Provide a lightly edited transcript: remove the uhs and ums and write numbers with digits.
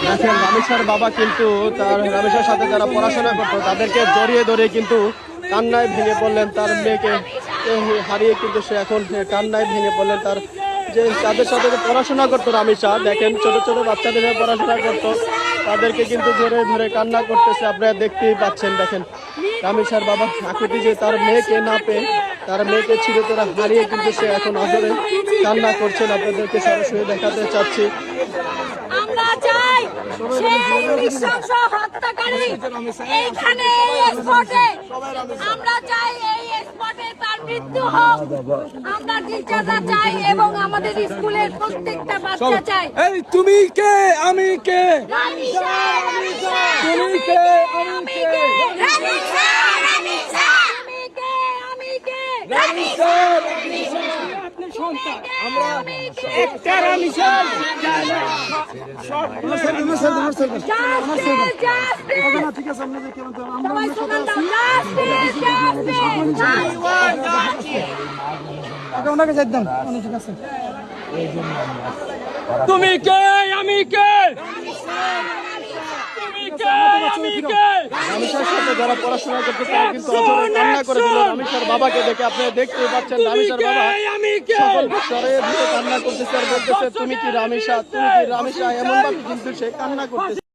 দেখেন রামেশার বাবা কিন্তু তার রামেশার সাথে যারা পড়াশোনা করতো তাদেরকে জড়িয়ে ধরে কিন্তু কান্নায় ভেঙে পড়লেন। তার মেয়েকে হারিয়ে কিন্তু সে এখন কান্নায় ভেঙে পড়লেন। তার যে যাদের সাথে পড়াশোনা করতো রামেশা, দেখেন ছোট ছোট বাচ্চাদের সাথে পড়াশোনা করতো, তাদেরকে কিন্তু ধরে ধরে কান্না করতেছে। আপনারা দেখতেই পাচ্ছেন। দেখেন রামেশার বাবা আকুতি যে তার মেয়েকে না পেয়ে, তার মেয়েকে চিরতরে হারিয়ে কিন্তু সে এখন আদরে কান্না করছেন। আপনাদেরকে সরাসরি দেখাতে চাচ্ছি। আমরা চাই সেই নৃশংস হত্যাকারী এইখানে স্পটে, আমরা চাই এই স্পটে তার মৃত্যু হোক। আমরা টিচাররা চাই এবং আমাদের স্কুলের প্রত্যেকটা বাচ্চা চাই। এই তুমি কে আমি কে, রামেশা, রামেশা, তুমি কে আমি কে, রামেশা, রামেশা, তুমি কে আমি কে, রামেশা, আপনি সন্তান, আমরা একটা রামেশা চাই না। ঠিক আছে, আমরা দেখলাম তো সবাই স্লোগান দাও, জাস্টিস, জাস্টিস। ওনাকে যাই দাম। ঠিক আছে, তুমি কে আমি কে, তুমি কে আমি কে। রামেশার সাথে যারা পড়াশোনা করতে তারা কিন্তু অঝরে কান্না করে দিল রামেশার বাবাকে দেখে। আপনারা দেখতেই পাচ্ছেন রামেশার বাবা সকল স্বরে ধরে কান্না করতেছে আর বলতেছে তুমি কি রামেশা, তুমি কি রামেশা, এমন ভাবে কিন্তু সে কান্না করতেছে।